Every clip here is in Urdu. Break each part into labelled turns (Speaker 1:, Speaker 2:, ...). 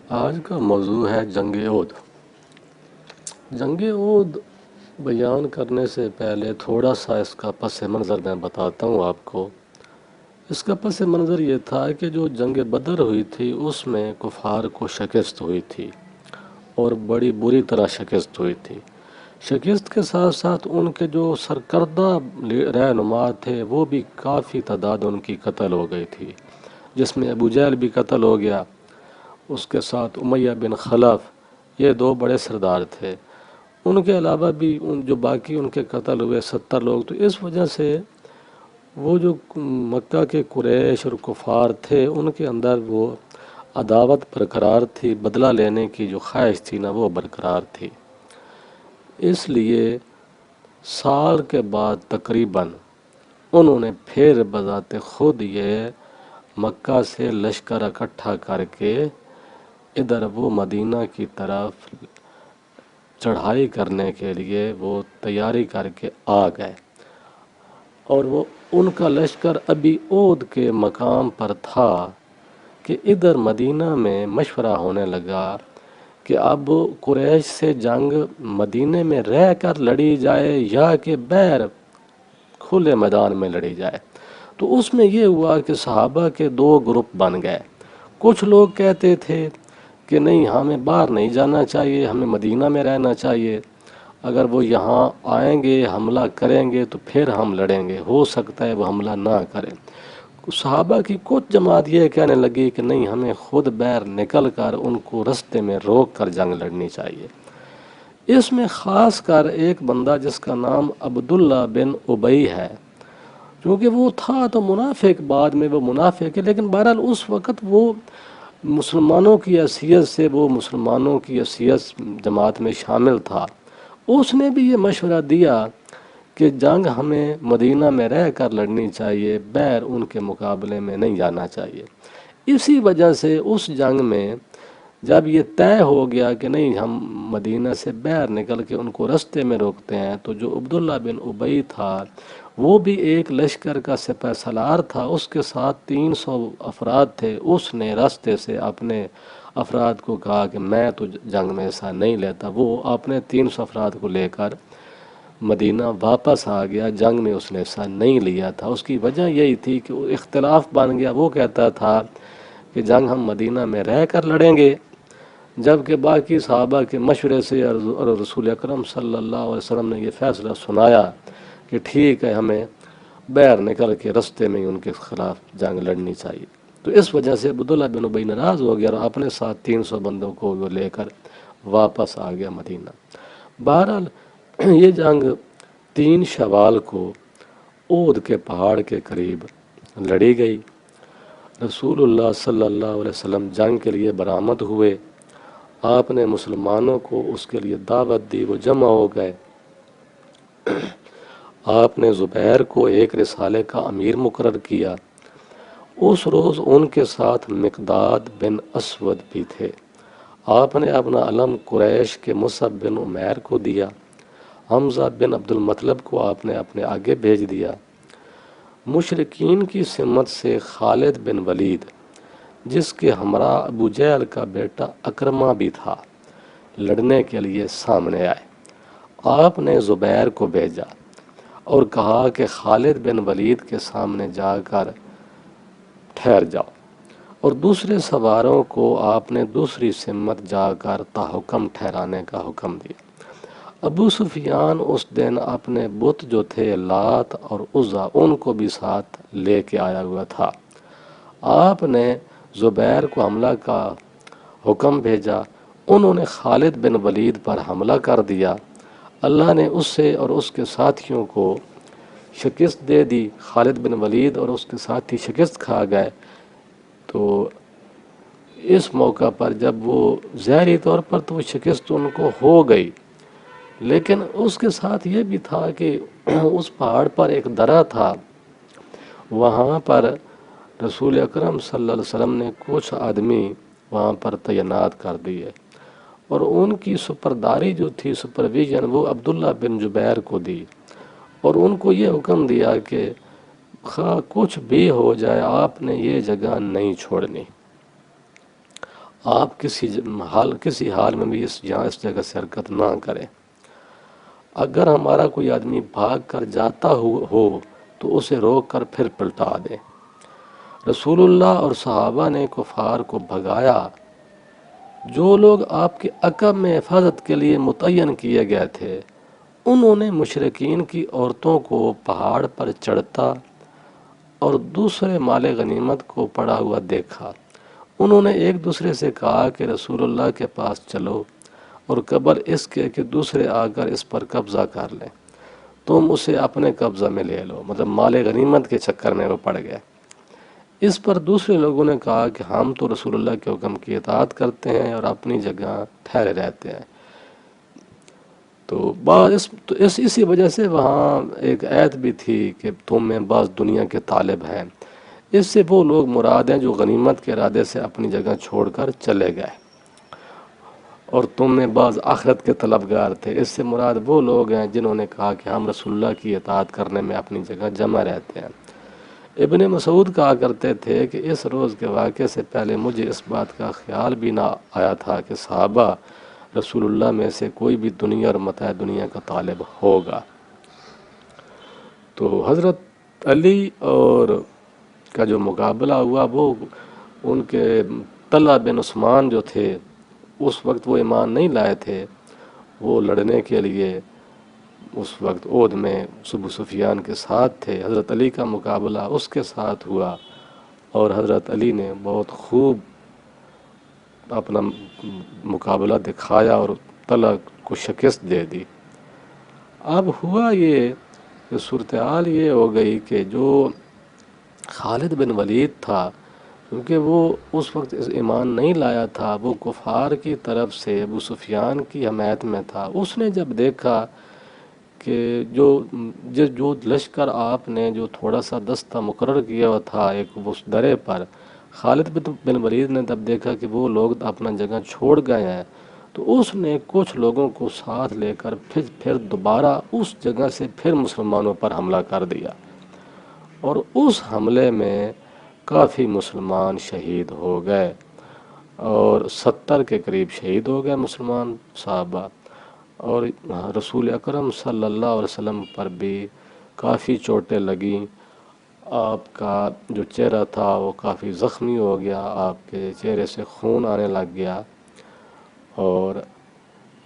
Speaker 1: آج کا موضوع ہے جنگ عہد۔ جنگ عہد بیان کرنے سے پہلے تھوڑا سا اس کا پس منظر میں بتاتا ہوں آپ کو۔ اس کا پس منظر یہ تھا کہ جو جنگ بدر ہوئی تھی اس میں کفار کو شکست ہوئی تھی اور بڑی بری طرح شکست ہوئی تھی۔ شکست کے ساتھ ساتھ ان کے جو سرکردہ رہنما تھے وہ بھی کافی تعداد ان کی قتل ہو گئی تھی، جس میں ابو جہل بھی قتل ہو گیا، اس کے ساتھ امیہ بن خلف، یہ دو بڑے سردار تھے۔ ان کے علاوہ بھی جو باقی ان کے قتل ہوئے 70 لوگ، تو اس وجہ سے وہ جو مکہ کے قریش اور کفار تھے ان کے اندر وہ عداوت برقرار تھی، بدلہ لینے کی جو خواہش تھی نا وہ برقرار تھی۔ اس لیے سال کے بعد تقریباً انہوں نے پھر بذات خود یہ مکہ سے لشکر اکٹھا کر کے ادھر وہ مدینہ کی طرف چڑھائی کرنے کے لیے وہ تیاری کر کے آ گئے، اور وہ ان کا لشکر ابھی عہد کے مقام پر تھا کہ ادھر مدینہ میں مشورہ ہونے لگا کہ اب قریش سے جنگ مدینہ میں رہ کر لڑی جائے یا کہ باہر کھلے میدان میں لڑی جائے۔ تو اس میں یہ ہوا کہ صحابہ کے دو گروپ بن گئے۔ کچھ لوگ کہتے تھے کہ نہیں، ہمیں باہر نہیں جانا چاہیے، ہمیں مدینہ میں رہنا چاہیے، اگر وہ یہاں آئیں گے حملہ کریں گے تو پھر ہم لڑیں گے، ہو سکتا ہے وہ حملہ نہ کریں۔ صحابہ کی کچھ جماعت یہ کہنے لگی کہ نہیں، ہمیں خود باہر نکل کر ان کو رستے میں روک کر جنگ لڑنی چاہیے۔ اس میں خاص کر ایک بندہ جس کا نام عبداللہ بن ابی ہے، کیونکہ وہ تھا تو منافق، بعد میں وہ منافق ہے، لیکن بہرحال اس وقت وہ مسلمانوں کی حیثیت سے وہ مسلمانوں کی حیثیت جماعت میں شامل تھا۔ اس نے بھی یہ مشورہ دیا کہ جنگ ہمیں مدینہ میں رہ کر لڑنی چاہیے، باہر ان کے مقابلے میں نہیں جانا چاہیے۔ اسی وجہ سے اس جنگ میں جب یہ طے ہو گیا کہ نہیں، ہم مدینہ سے باہر نکل کے ان کو رستے میں روکتے ہیں، تو جو عبداللہ بن ابی تھا وہ بھی ایک لشکر کا سپہ سالار تھا، اس کے ساتھ 300 افراد تھے۔ اس نے راستے سے اپنے افراد کو کہا کہ میں تو جنگ میں حصہ نہیں لیتا۔ وہ اپنے 300 افراد کو لے کر مدینہ واپس آ گیا، جنگ میں اس نے حصہ نہیں لیا تھا۔ اس کی وجہ یہی تھی کہ اختلاف بن گیا، وہ کہتا تھا کہ جنگ ہم مدینہ میں رہ کر لڑیں گے، جبکہ باقی صحابہ کے مشورے سے اور رسول اکرم صلی اللہ علیہ وسلم نے یہ فیصلہ سنایا کہ ٹھیک ہے، ہمیں باہر نکل کے رستے میں ان کے خلاف جنگ لڑنی چاہیے۔ تو اس وجہ سے عبداللہ بن ابی ناراض ہو گیا اور اپنے ساتھ 300 بندوں کو وہ لے کر واپس آ گیا مدینہ۔ بہرحال یہ جنگ 3 شوال کو عہد کے پہاڑ کے قریب لڑی گئی۔ رسول اللہ صلی اللہ علیہ وسلم جنگ کے لیے برآمد ہوئے، آپ نے مسلمانوں کو اس کے لیے دعوت دی، وہ جمع ہو گئے۔ آپ نے زبیر کو ایک رسالے کا امیر مقرر کیا۔ اس روز ان کے ساتھ مقداد بن اسود بھی تھے۔ آپ نے اپنا علم قریش کے مصعب بن عمیر کو دیا۔ حمزہ بن عبد المطلب کو آپ نے اپنے آگے بھیج دیا۔ مشرکین کی سمت سے خالد بن ولید، جس کے ہمراہ ابو جہل کا بیٹا اکرمہ بھی تھا، لڑنے کے لیے سامنے آئے۔ آپ نے زبیر کو بھیجا اور کہا کہ خالد بن ولید کے سامنے جا کر ٹھہر جاؤ، اور دوسرے سواروں کو آپ نے دوسری سمت جا کر تحکم ٹھہرانے کا حکم دیا۔ ابو سفیان اس دن اپنے بت جو تھے لات اور عزا، ان کو بھی ساتھ لے کے آیا ہوا تھا۔ آپ نے زبیر کو حملہ کا حکم بھیجا، انہوں نے خالد بن ولید پر حملہ کر دیا۔ اللہ نے اس سے اور اس کے ساتھیوں کو شکست دے دی۔ خالد بن ولید اور اس کے ساتھی شکست کھا گئے۔ تو اس موقع پر جب وہ ظاہری طور پر تو وہ شکست ان کو ہو گئی، لیکن اس کے ساتھ یہ بھی تھا کہ اس پہاڑ پر ایک درہ تھا، وہاں پر رسول اکرم صلی اللہ علیہ وسلم نے کچھ آدمی وہاں پر تعینات کر دیے، اور ان کی سپرداری جو تھی، سپرویژن، وہ عبداللہ بن جبیر کو دی، اور ان کو یہ حکم دیا کہ خواہ کچھ بھی ہو جائے آپ نے یہ جگہ نہیں چھوڑنی۔ آپ کسی حال میں بھی اس جگہ سے حرکت نہ کریں۔ اگر ہمارا کوئی آدمی بھاگ کر جاتا ہو تو اسے روک کر پھر پلٹا دیں۔ رسول اللہ اور صحابہ نے کفار کو بھگایا۔ جو لوگ آپ کے عقب میں حفاظت کے لیے متعین کیے گئے تھے، انہوں نے مشرکین کی عورتوں کو پہاڑ پر چڑھتا اور دوسرے مال غنیمت کو پڑا ہوا دیکھا۔ انہوں نے ایک دوسرے سے کہا کہ رسول اللہ کے پاس چلو، اور قبل اس کے کہ دوسرے آ کر اس پر قبضہ کر لیں، تم اسے اپنے قبضہ میں لے لو۔ مطلب مال غنیمت کے چکر میں وہ پڑ گئے۔ اس پر دوسرے لوگوں نے کہا کہ ہم تو رسول اللہ کے حکم کی اطاعت کرتے ہیں اور اپنی جگہ ٹھہرے رہتے ہیں۔ تو اسی وجہ سے وہاں ایک آیت بھی تھی کہ تم میں بعض دنیا کے طالب ہیں۔ اس سے وہ لوگ مراد ہیں جو غنیمت کے ارادے سے اپنی جگہ چھوڑ کر چلے گئے، اور تم میں بعض آخرت کے طلبگار تھے۔ اس سے مراد وہ لوگ ہیں جنہوں نے کہا کہ ہم رسول اللہ کی اطاعت کرنے میں اپنی جگہ جمع رہتے ہیں۔ ابن مسعود کہا کرتے تھے کہ اس روز کے واقعے سے پہلے مجھے اس بات کا خیال بھی نہ آیا تھا کہ صحابہ رسول اللہ میں سے کوئی بھی دنیا اور متاع دنیا کا طالب ہوگا۔ تو حضرت علی اور کا جو مقابلہ ہوا، وہ ان کے طلحہ بن عثمان جو تھے، اس وقت وہ ایمان نہیں لائے تھے، وہ لڑنے کے لیے اس وقت عہد میں ابو سفیان کے ساتھ تھے۔ حضرت علی کا مقابلہ اس کے ساتھ ہوا، اور حضرت علی نے بہت خوب اپنا مقابلہ دکھایا اور طلحہ کو شکست دے دی۔ اب ہوا یہ کہ صورتحال یہ ہو گئی کہ جو خالد بن ولید تھا، کیونکہ وہ اس وقت ایمان نہیں لایا تھا، وہ کفار کی طرف سے ابو سفیان کی حمایت میں تھا۔ اس نے جب دیکھا کہ جو لشکر آپ نے جو تھوڑا سا دستہ مقرر کیا ہوا تھا ایک اس درے پر، خالد بن ولید نے تب دیکھا کہ وہ لوگ اپنا جگہ چھوڑ گئے ہیں، تو اس نے کچھ لوگوں کو ساتھ لے کر پھر دوبارہ اس جگہ سے پھر مسلمانوں پر حملہ کر دیا، اور اس حملے میں کافی مسلمان شہید ہو گئے، اور 70 کے قریب شہید ہو گئے مسلمان صحابہ، اور رسول اکرم صلی اللہ علیہ وسلم پر بھی کافی چوٹیں لگیں۔ آپ کا جو چہرہ تھا وہ کافی زخمی ہو گیا، آپ کے چہرے سے خون آنے لگ گیا، اور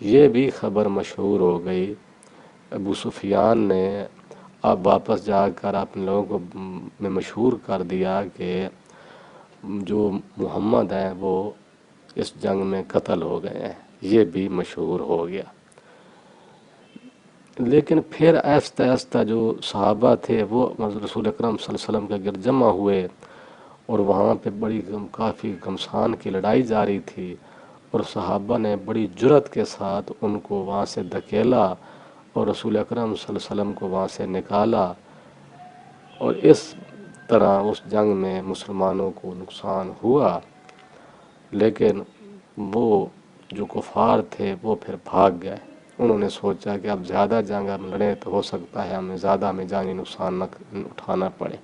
Speaker 1: یہ بھی خبر مشہور ہو گئی۔ ابو سفیان نے اب واپس جا کر اپنے لوگوں کو میں مشہور کر دیا کہ جو محمد ہیں وہ اس جنگ میں قتل ہو گئے ہیں، یہ بھی مشہور ہو گیا۔ لیکن پھر آہستہ آہستہ جو صحابہ تھے وہ رسول اکرم صلی اللہ علیہ وسلم کے گرد جمع ہوئے، اور وہاں پہ کافی گھمسان کی لڑائی جاری تھی، اور صحابہ نے بڑی جرأت کے ساتھ ان کو وہاں سے دھکیلا اور رسول اکرم صلی اللہ علیہ وسلم کو وہاں سے نکالا، اور اس طرح اس جنگ میں مسلمانوں کو نقصان ہوا۔ لیکن وہ جو کفار تھے وہ پھر بھاگ گئے۔ انہوں نے سوچا کہ اب زیادہ جنگ ہم لڑیں تو ہو سکتا ہے ہمیں جانی نقصان نہ اٹھانا پڑے۔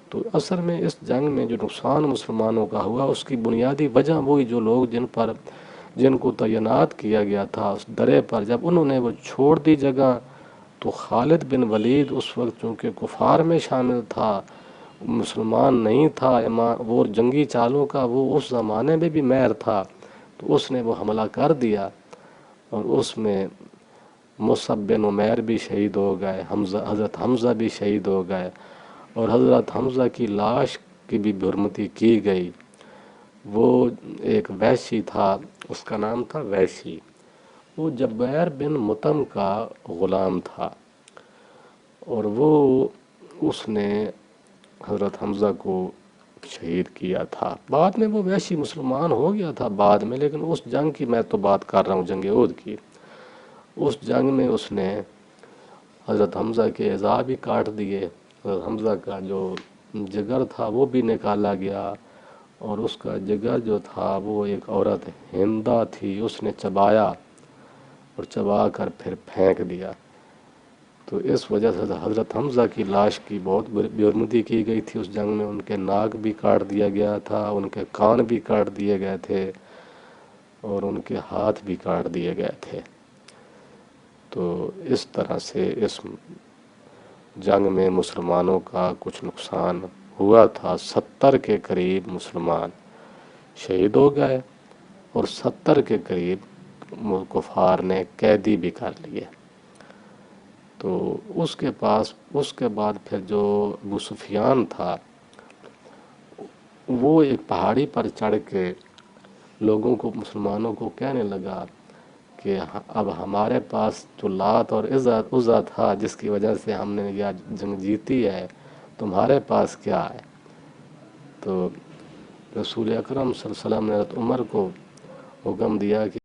Speaker 1: تو اصل میں اس جنگ میں جو نقصان مسلمانوں کا ہوا، اس کی بنیادی وجہ وہی جو لوگ جن کو تعینات کیا گیا تھا اس درے پر، جب انہوں نے وہ چھوڑ دی جگہ، تو خالد بن ولید اس وقت چونکہ کفار میں شامل تھا، مسلمان نہیں تھا، وہ جنگی چالوں کا وہ اس زمانے میں بھی ماہر تھا، تو اس نے وہ حملہ کر دیا، اور اس میں مصعب بن عمیر بھی شہید ہو گئے، حضرت حمزہ بھی شہید ہو گئے، اور حضرت حمزہ کی لاش کی بھی حرمتی کی گئی۔ وہ ایک وحشی تھا، اس کا نام تھا وحشی، وہ جبیر بن مطعم کا غلام تھا، اور اس نے حضرت حمزہ کو شہید کیا تھا۔ بعد میں وہ وحشی مسلمان ہو گیا تھا بعد میں، لیکن اس جنگ کی میں تو بات کر رہا ہوں، جنگ احد کی۔ اس جنگ میں اس نے حضرت حمزہ کے اعضاء بھی کاٹ دیے، حضرت حمزہ کا جو جگر تھا وہ بھی نکالا گیا، اور اس کا جگر جو تھا وہ ایک عورت ہندہ تھی، اس نے چبایا اور چبا کر پھر پھینک دیا۔ تو اس وجہ سے حضرت حمزہ کی لاش کی بہت بےرمدی کی گئی تھی اس جنگ میں. ان کے ناک بھی کاٹ دیا گیا تھا، ان کے کان بھی کاٹ دیے گئے تھے، اور ان کے ہاتھ بھی کاٹ دیے گئے تھے. تو اس طرح سے اس جنگ میں مسلمانوں کا کچھ نقصان ہوا تھا. 70 کے قریب مسلمان شہید ہو گئے اور 70 کے قریب کفار نے قیدی بھی کر لیے. تو اس کے بعد پھر جو ابو سفیان تھا وہ ایک پہاڑی پر چڑھ کے لوگوں کو، مسلمانوں کو کہنے لگا کہ اب ہمارے پاس جو لات اور عزا تھا جس کی وجہ سے ہم نے یہ جنگ جیتی ہے، تمہارے پاس کیا ہے؟ تو رسول اکرم صلی اللہ علیہ وسلم نے حضرت عمر کو حکم دیا کہ